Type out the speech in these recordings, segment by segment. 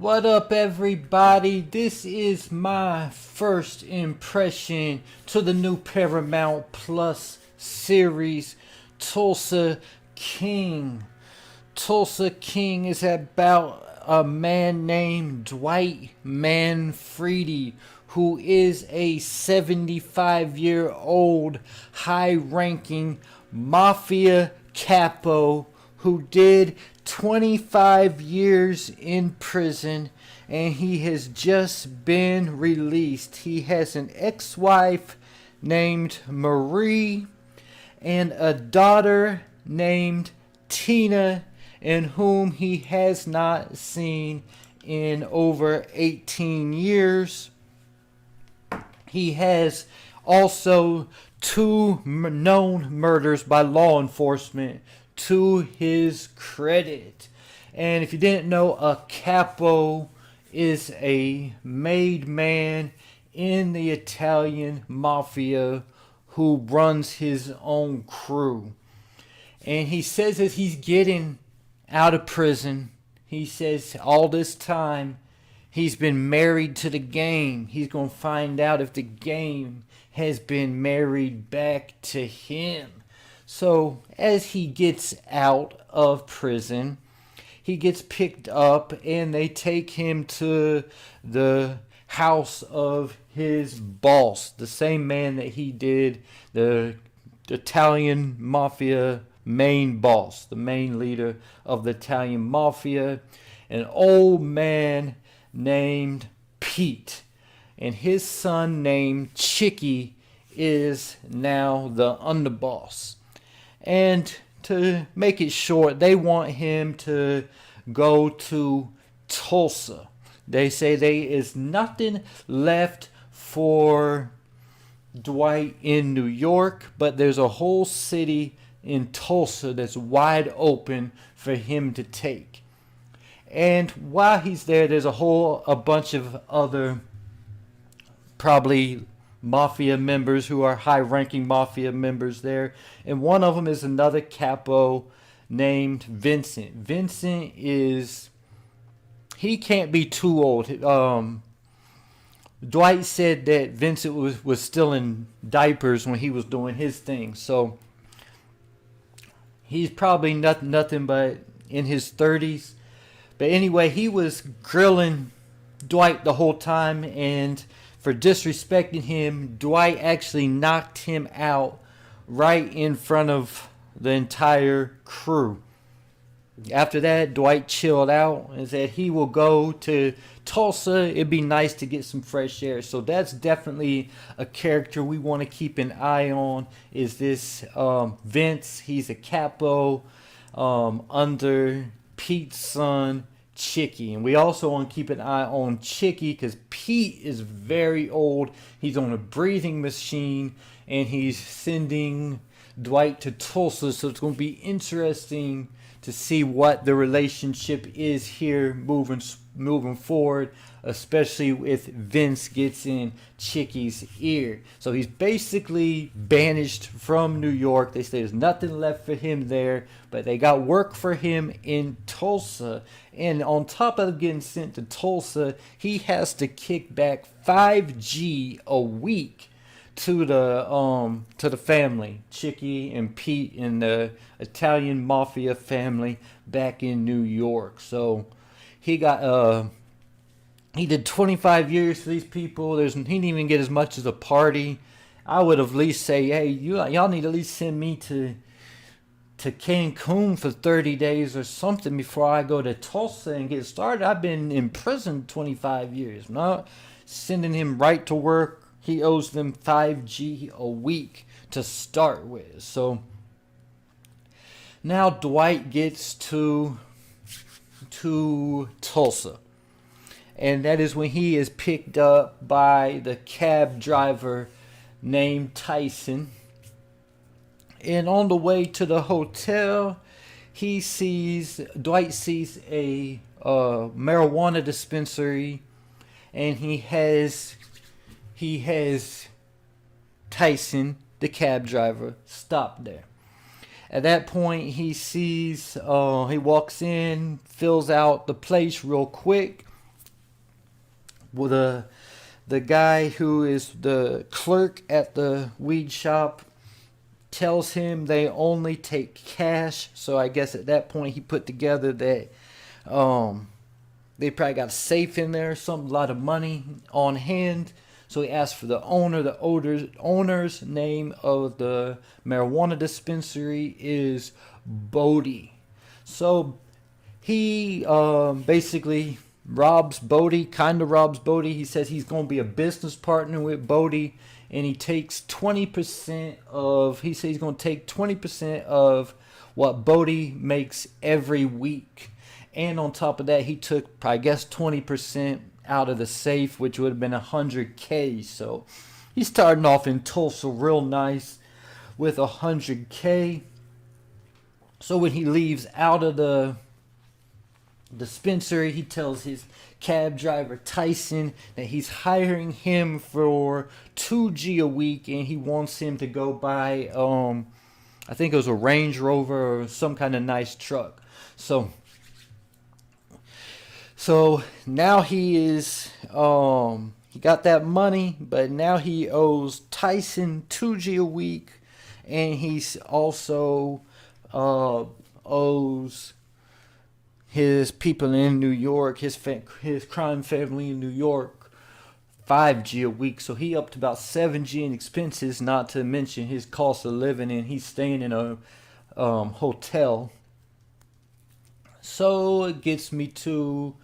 What up, everybody? This is my first impression to the new Paramount Plus series, Tulsa King. Tulsa King is about a man named Dwight Manfredi, who is a 75-year-old high-ranking mafia capo who did 25 years in prison, and he has just been released. He has an ex-wife named Marie and a daughter named Tina, and whom he has not seen in over 18 years. He has also two known murders by law enforcement to his credit. And if you didn't know, a capo is a made man in the Italian mafia who runs his own crew. And he says as he's getting out of prison, he says all this time he's been married to the game. He's going to find out if the game has been married back to him. So as he gets out of prison, he gets picked up and they take him to the house of his boss, the same man that he did the Italian mafia main boss, the main leader of the Italian mafia, an old man named Pete. And his son named Chicky is now the underboss. And to make it short, they want him to go to Tulsa. They say there is nothing left for Dwight in New York, but there's a whole city in Tulsa that's wide open for him to take. And while he's there, there's a bunch of other probably mafia members who are high-ranking mafia members there, and one of them is another capo named Vincent. Vincent he can't be too old. Dwight said that Vincent was still in diapers when he was doing his thing, so he's probably nothing but in his 30s. But anyway, he was grilling Dwight the whole time, and for disrespecting him, Dwight actually knocked him out right in front of the entire crew. After that, Dwight chilled out and said he will go to Tulsa. It'd be nice to get some fresh air. So that's definitely a character we want to keep an eye on, is this Vince. He's a capo under Pete's son, Chicky. And we also want to keep an eye on Chicky because Pete is very old. He's on a breathing machine and he's sending Dwight to Tulsa. So it's going to be interesting to see what the relationship is here moving forward, especially if Vince gets in Chicky's ear. So he's basically banished from New York. They say there's nothing left for him there, but they got work for him in Tulsa. And on top of getting sent to Tulsa, he has to kick back $5G a week to the family, Chicky and Pete and the Italian mafia family back in New York. So he did 25 years for these people. He didn't even get as much as a party. I would have at least say, hey, y'all need to at least send me to Cancun for 30 days or something before I go to Tulsa and get started. I've been in prison 25 years. Not sending him right to work. He owes them $5G a week to start with. So now Dwight gets to Tulsa. And that is when he is picked up by the cab driver named Tyson. And on the way to the hotel, Dwight sees a marijuana dispensary, and he has Tyson, the cab driver, stop there. At that point, he walks in, fills out the place real quick, Well, the guy who is the clerk at the weed shop tells him they only take cash. So I guess at that point he put together that they probably got a safe in there, a lot of money on hand. So he asked for the owner. The owner's name of the marijuana dispensary is Bodie. So he basically robs Bodie, kind of robs Bodie. He says he's going to be a business partner with Bodie, and he takes 20% of, he says he's going to take 20% of what Bodie makes every week. And on top of that, he took, I guess, 20% out of the safe, which would have been $100K. So he's starting off in Tulsa real nice with $100K. So when he leaves out of the dispensary, he tells his cab driver Tyson that he's hiring him for $2G a week, and he wants him to go buy I think it was a Range Rover or some kind of nice truck. So now he is he got that money, but now he owes Tyson $2G a week, and he's also owes his people in New York, his crime family in New York, $5G a week. So he up to about $7G in expenses, not to mention his cost of living, and he's staying in a hotel. So it gets me to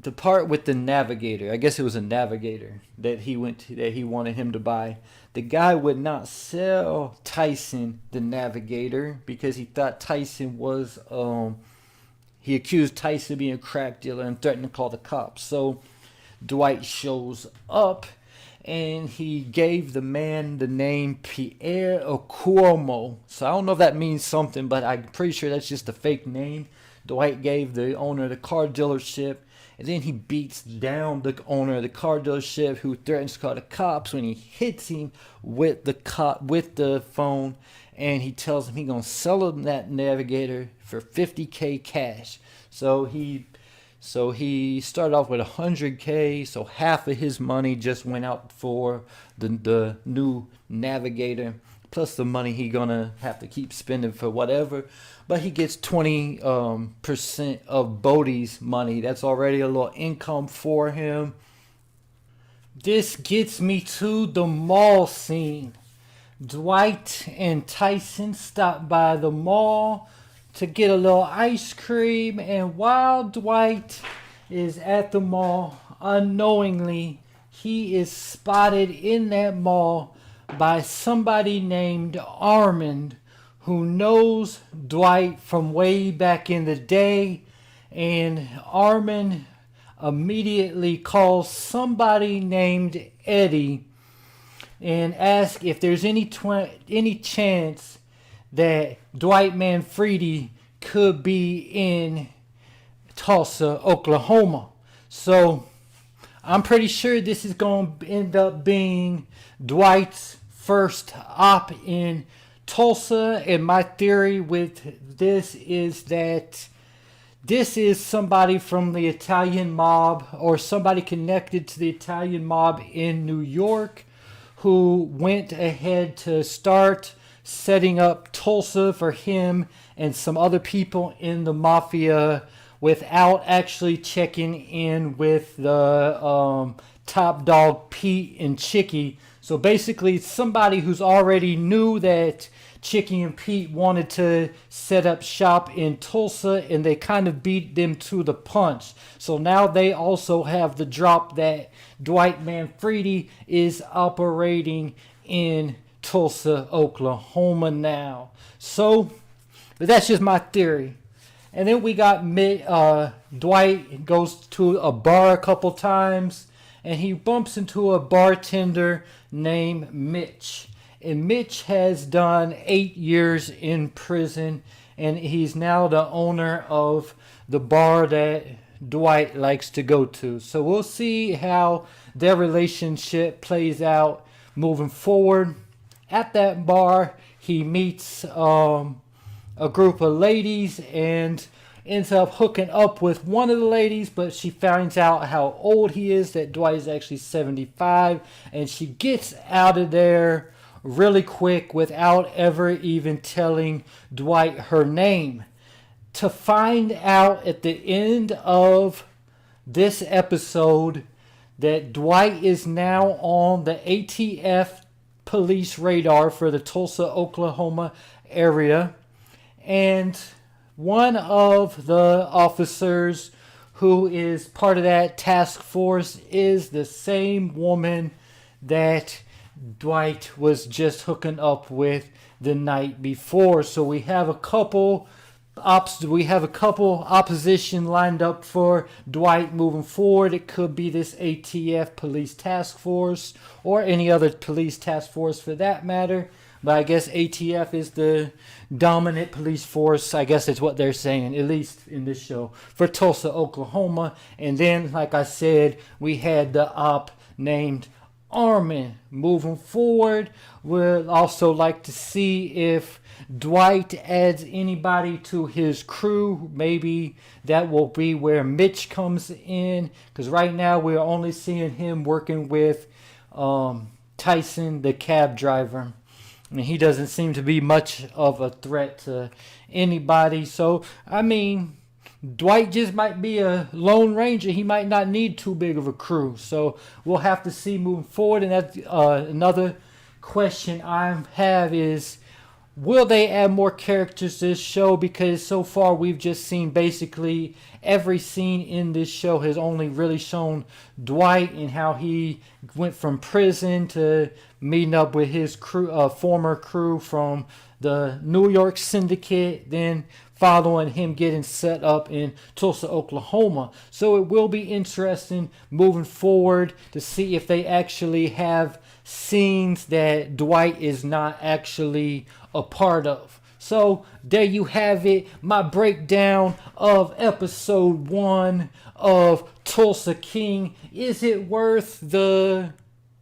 the part with the navigator. I guess it was a navigator that he wanted him to buy. The guy would not sell Tyson the navigator because he thought Tyson was he accused Tyson of being a crack dealer and threatened to call the cops. So Dwight shows up, and he gave the man the name Pierre Cuomo. So I don't know if that means something, but I'm pretty sure that's just a fake name. Dwight gave the owner of the car dealership, and then he beats down the owner of the car dealership, who threatens to call the cops when he hits him with the phone, and he tells him he's gonna sell him that navigator for $50K cash. So he started off with $100K, so half of his money just went out for the new navigator, plus the money he gonna have to keep spending for whatever. But he gets 20% of Bodie's money. That's already a little income for him. This gets me to the mall scene. Dwight and Tyson stop by the mall to get a little ice cream, and while Dwight is at the mall, unknowingly, he is spotted in that mall by somebody named Armand, who knows Dwight from way back in the day, and Armand immediately calls somebody named Eddie and asks if there's any chance that Dwight Manfredi could be in Tulsa, Oklahoma. So I'm pretty sure this is going to end up being Dwight's first op in Tulsa, and my theory with this is that this is somebody from the Italian mob or somebody connected to the Italian mob in New York who went ahead to start setting up Tulsa for him and some other people in the mafia without actually checking in with the top dog Pete and Chicky. So basically, it's somebody who's already knew that Chicky and Pete wanted to set up shop in Tulsa, and they kind of beat them to the punch. So now they also have the drop that Dwight Manfredi is operating in Tulsa, Oklahoma now. So, but that's just my theory. And then we got Dwight goes to a bar a couple times, and he bumps into a bartender named Mitch. And Mitch has done 8 years in prison, and he's now the owner of the bar that Dwight likes to go to. So we'll see how their relationship plays out moving forward. At that bar, he meets a group of ladies, and ends up hooking up with one of the ladies, but she finds out how old he is, that Dwight is actually 75, and she gets out of there really quick without ever even telling Dwight her name. To find out at the end of this episode that Dwight is now on the ATF police radar for the Tulsa, Oklahoma area. And one of the officers who is part of that task force is the same woman that Dwight was just hooking up with the night before. So we have a couple opposition lined up for Dwight moving forward. It could be this ATF police task force or any other police task force for that matter. But I guess ATF is the dominant police force. I guess that's what they're saying, at least in this show, for Tulsa, Oklahoma. And then, like I said, we had the op named Armin. Moving forward, we'll also like to see if Dwight adds anybody to his crew. Maybe that will be where Mitch comes in, because right now we're only seeing him working with Tyson, the cab driver, and he doesn't seem to be much of a threat to anybody. So I mean, Dwight just might be a lone ranger. He might not need too big of a crew. So we'll have to see moving forward. And that's another question I have is, will they add more characters to this show? Because so far we've just seen basically every scene in this show has only really shown Dwight and how he went from prison to meeting up with his crew, former crew from the New York Syndicate, then following him getting set up in Tulsa, Oklahoma. So it will be interesting moving forward to see if they actually have scenes that Dwight is not actually a part of. So there you have it, my breakdown of episode 1 of Tulsa King. Is it worth the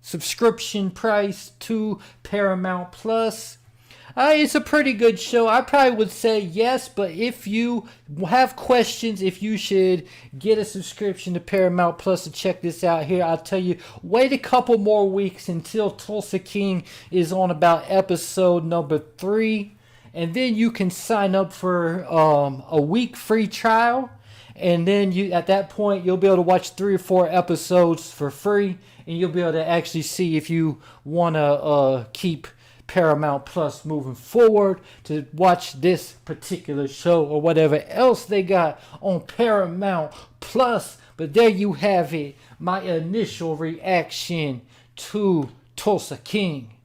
subscription price to Paramount Plus? It's a pretty good show. I probably would say yes, but if you have questions, if you should get a subscription to Paramount Plus to check this out here, I'll tell you, wait a couple more weeks until Tulsa King is on about episode number 3, and then you can sign up for a week free trial, and then you at that point you'll be able to watch 3 or 4 episodes for free, and you'll be able to actually see if you want to keep Paramount Plus moving forward to watch this particular show or whatever else they got on Paramount Plus. But there you have it, my initial reaction to Tulsa King.